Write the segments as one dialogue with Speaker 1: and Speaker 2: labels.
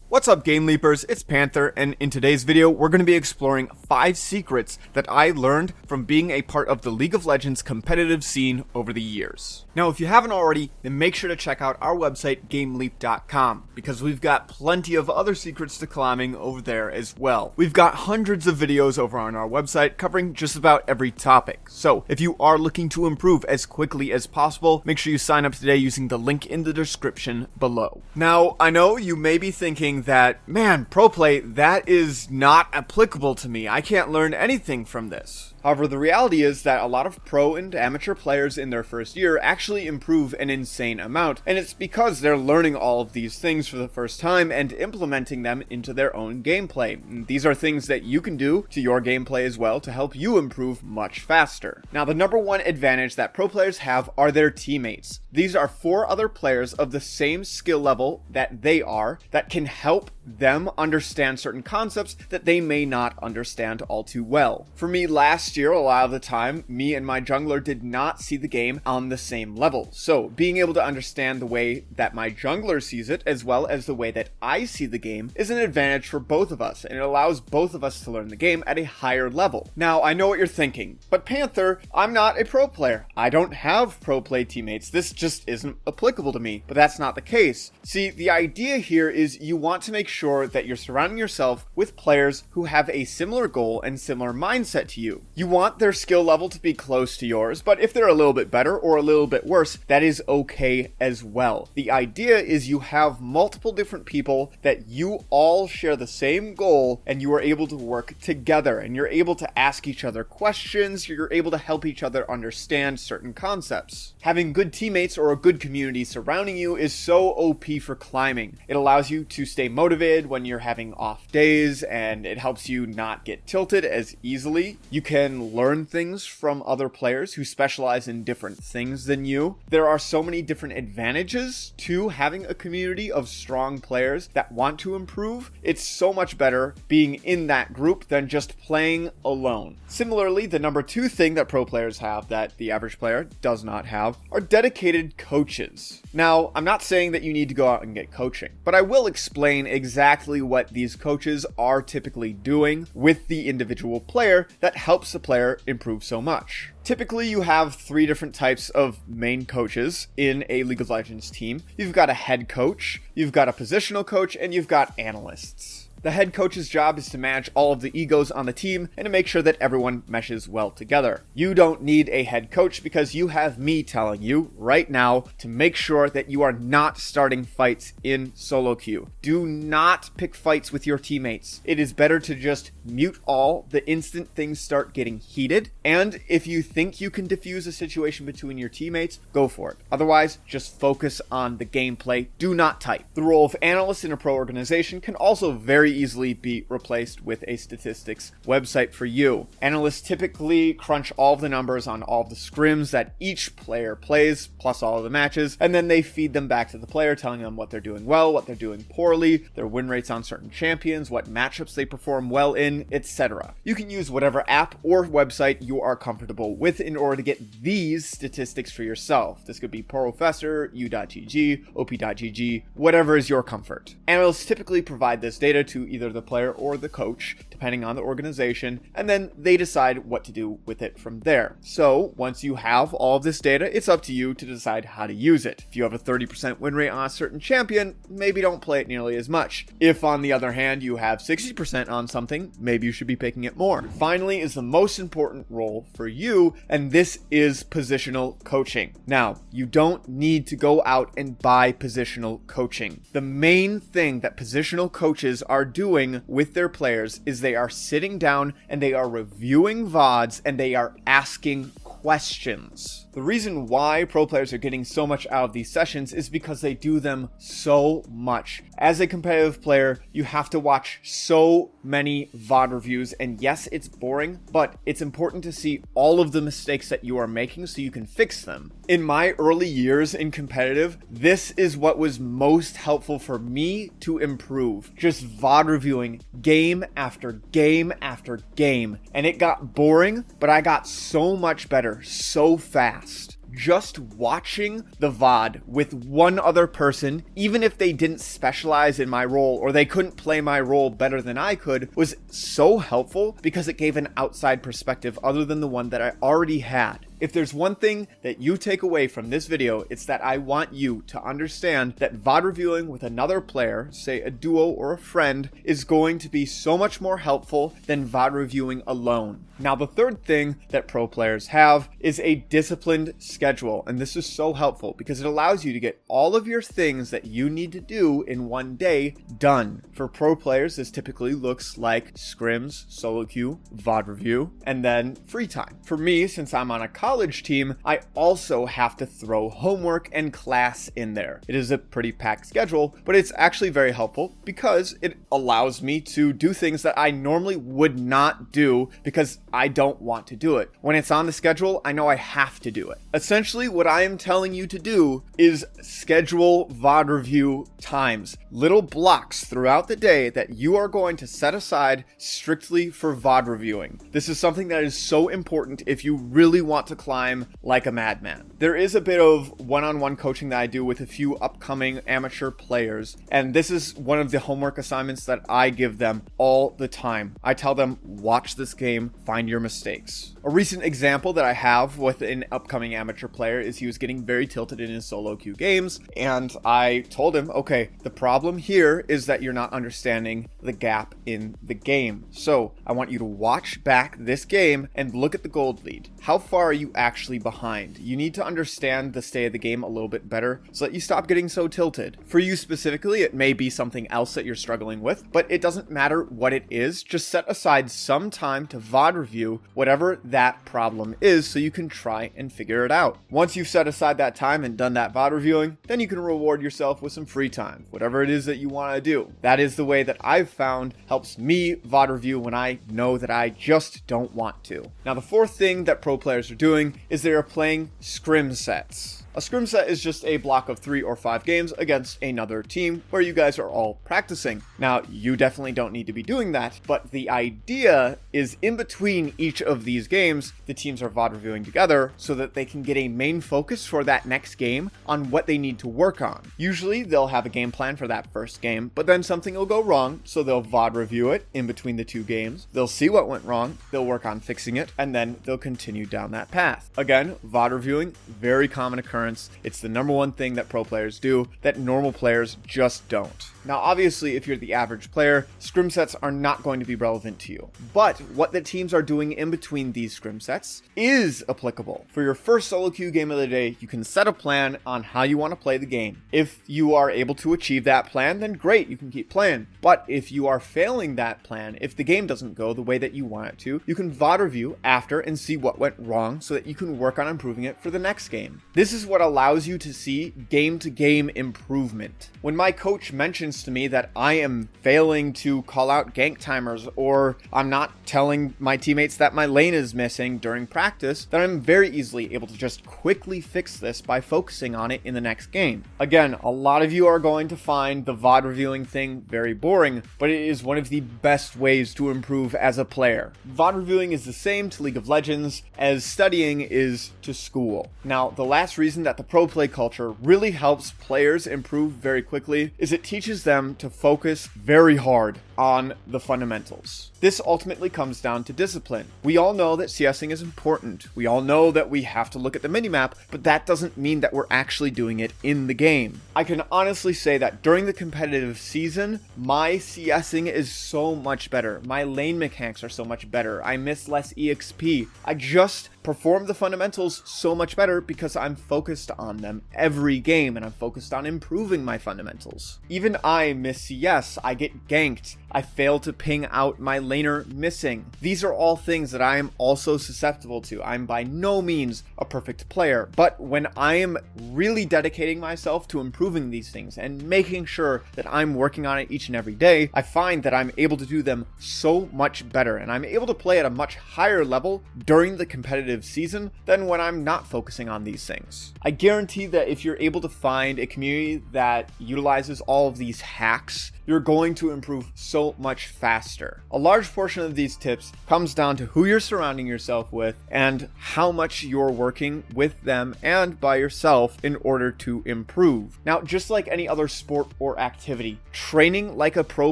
Speaker 1: What's up, GameLeapers? It's Panther, and in today's video, we're going to be exploring 5 secrets that I learned from being a part of the League of Legends competitive scene over the years. Now, if you haven't already, then make sure to check out our website, GameLeap.com, because we've got plenty of other secrets to climbing over there as well. We've got hundreds of videos over on our website covering just about every topic. So, if you are looking to improve as quickly as possible, make sure you sign up today using the link in the description below. Now, I know you may be thinking that, man, pro play, that is not applicable to me. I can't learn anything from this. However, the reality is that a lot of pro and amateur players in their first year actually improve an insane amount, and it's because they're learning all of these things for the first time and implementing them into their own gameplay. And these are things that you can do to your gameplay as well to help you improve much faster. Now, the number one advantage that pro players have are their teammates. These are 4 other players of the same skill level that they are that can help them understand certain concepts that they may not understand all too well. For me, last year, a lot of the time, me and my jungler did not see the game on the same level. So, being able to understand the way that my jungler sees it, as well as the way that I see the game, is an advantage for both of us, and it allows both of us to learn the game at a higher level. Now, I know what you're thinking, but Panther, I'm not a pro player. I don't have pro play teammates. This just isn't applicable to me. But that's not the case. See, the idea here is you want to make sure that you're surrounding yourself with players who have a similar goal and similar mindset to you. You want their skill level to be close to yours, but if they're a little bit better or a little bit worse, that is okay as well. The idea is you have multiple different people that you all share the same goal, and you are able to work together, and you're able to ask each other questions, you're able to help each other understand certain concepts. Having good teammates or a good community surrounding you is so OP for climbing. It allows you to stay motivated when you're having off days, and it helps you not get tilted as easily. You can learn things from other players who specialize in different things than you. There are so many different advantages to having a community of strong players that want to improve. It's so much better being in that group than just playing alone. Similarly, the number 2 thing that pro players have that the average player does not have are dedicated coaches. Now, I'm not saying that you need to go out and get coaching, but I will explain exactly what these coaches are typically doing with the individual player that helps the player improve so much. Typically, you have 3 different types of main coaches in a League of Legends team. You've got a head coach, you've got a positional coach, and you've got analysts. The head coach's job is to manage all of the egos on the team and to make sure that everyone meshes well together. You don't need a head coach because you have me telling you right now to make sure that you are not starting fights in solo queue. Do not pick fights with your teammates. It is better to just mute all the instant things start getting heated, and if you think you can diffuse a situation between your teammates, go for it. Otherwise, just focus on the gameplay. Do not type. The role of analyst in a pro organization can also very easily be replaced with a statistics website for you. Analysts typically crunch all of the numbers on all of the scrims that each player plays, plus all of the matches, and then they feed them back to the player, telling them what they're doing well, what they're doing poorly, their win rates on certain champions, what matchups they perform well in, etc. You can use whatever app or website you are comfortable with in order to get these statistics for yourself. This could be Professor, U.GG, OP.GG, whatever is your comfort. Analysts typically provide this data to either the player or the coach, depending on the organization, and then they decide what to do with it from there. So, once you have all of this data, it's up to you to decide how to use it. If you have a 30% win rate on a certain champion, maybe don't play it nearly as much. If, on the other hand, you have 60% on something, maybe you should be picking it more. Finally is the most important role for you, and this is positional coaching. Now, you don't need to go out and buy positional coaching. The main thing that positional coaches are doing with their players is they are sitting down and they are reviewing VODs and they are asking questions. The reason why pro players are getting so much out of these sessions is because they do them so much. As a competitive player, you have to watch so many VOD reviews, and yes, it's boring, but it's important to see all of the mistakes that you are making so you can fix them. In my early years in competitive, this is what was most helpful for me to improve. Just VOD reviewing game after game after game. And it got boring, but I got so much better so fast. just watching the VOD with one other person, even if they didn't specialize in my role or they couldn't play my role better than I could, was so helpful because it gave an outside perspective other than the one that I already had. If there's one thing that you take away from this video, it's that I want you to understand that VOD reviewing with another player, say a duo or a friend, is going to be so much more helpful than VOD reviewing alone. Now, the third thing that pro players have is a disciplined schedule, and this is so helpful because it allows you to get all of your things that you need to do in one day done. For pro players, this typically looks like scrims, solo queue, VOD review, and then free time. For me, since I'm on a college team, I also have to throw homework and class in there. It is a pretty packed schedule, but it's actually very helpful because it allows me to do things that I normally would not do because I don't want to do it. When it's on the schedule, I know I have to do it. Essentially, what I am telling you to do is schedule VOD review times, little blocks throughout the day that you are going to set aside strictly for VOD reviewing. This is something that is so important if you really want to climb like a madman. There is a bit of one-on-one coaching that I do with a few upcoming amateur players, and this is one of the homework assignments that I give them all the time. I tell them, watch this game, find your mistakes. A recent example that I have with an upcoming amateur player is he was getting very tilted in his solo queue games, and I told him, okay, the problem here is that you're not understanding the gap in the game. So I want you to watch back this game and look at the gold lead. How far are you actually behind? You need to understand the state of the game a little bit better so that you stop getting so tilted. For you specifically, it may be something else that you're struggling with, but it doesn't matter what it is. Just set aside some time to VOD review whatever that problem is so you can try and figure it out. Once you've set aside that time and done that VOD reviewing, then you can reward yourself with some free time, whatever it is that you want to do. That is the way that I've found helps me VOD review when I know that I just don't want to. Now, the fourth thing that pro players are doing is they are playing Scrim Sets. A scrim set is just a block of 3 or 5 games against another team where you guys are all practicing. Now, you definitely don't need to be doing that, but the idea is in between each of these games, the teams are VOD reviewing together so that they can get a main focus for that next game on what they need to work on. Usually, they'll have a game plan for that first game, but then something will go wrong, so they'll VOD review it in between the 2 games. They'll see what went wrong, they'll work on fixing it, and then they'll continue down that path. Again, VOD reviewing, very common occurrence. It's the number one thing that pro players do that normal players just don't. Now, obviously, if you're the average player, scrim sets are not going to be relevant to you. But what the teams are doing in between these scrim sets is applicable. For your first solo queue game of the day, you can set a plan on how you want to play the game. If you are able to achieve that plan, then great, you can keep playing. But if you are failing that plan, if the game doesn't go the way that you want it to, you can VOD review after and see what went wrong so that you can work on improving it for the next game. This is what allows you to see game-to-game improvement. When my coach mentions to me that I am failing to call out gank timers, or I'm not telling my teammates that my lane is missing during practice, then I'm very easily able to just quickly fix this by focusing on it in the next game. Again, a lot of you are going to find the VOD reviewing thing very boring, but it is one of the best ways to improve as a player. VOD reviewing is the same to League of Legends as studying is to school. Now, the last reason that the pro play culture really helps players improve very quickly is it teaches them to focus very hard on the fundamentals. This ultimately comes down to discipline. We all know that CSing is important. We all know that we have to look at the minimap, but that doesn't mean that we're actually doing it in the game. I can honestly say that during the competitive season, my CSing is so much better. My lane mechanics are so much better. I miss less EXP. I just perform the fundamentals so much better because I'm focused on them every game and I'm focused on improving my fundamentals. Even I miss CS, I get ganked, I fail to ping out my laner missing. These are all things that I am also susceptible to. I'm by no means a perfect player, but when I am really dedicating myself to improving these things and making sure that I'm working on it each and every day, I find that I'm able to do them so much better and I'm able to play at a much higher level during the competitive season than when I'm not focusing on these things. I guarantee that if you're able to find a community that utilizes all of these hacks, you're going to improve so so much faster. A large portion of these tips comes down to who you're surrounding yourself with and how much you're working with them and by yourself in order to improve. Now, just like any other sport or activity, training like a pro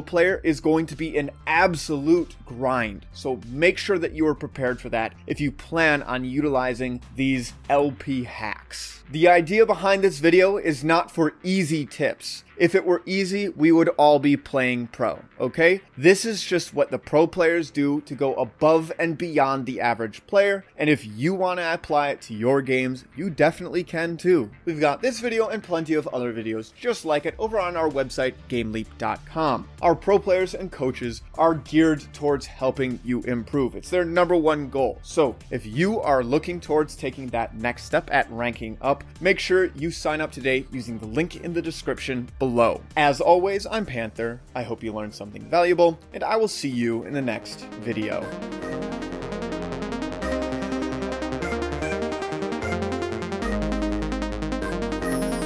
Speaker 1: player is going to be an absolute grind. So make sure that you are prepared for that if you plan on utilizing these LP hacks. The idea behind this video is not for easy tips. If it were easy, we would all be playing pro, okay? This is just what the pro players do to go above and beyond the average player, and if you want to apply it to your games, you definitely can too. We've got this video and plenty of other videos just like it over on our website, GameLeap.com. Our pro players and coaches are geared towards helping you improve. It's their #1 goal. So if you are looking towards taking that next step at ranking up, make sure you sign up today using the link in the description below. As always, I'm Panther. I hope you learned something valuable, and I will see you in the next video.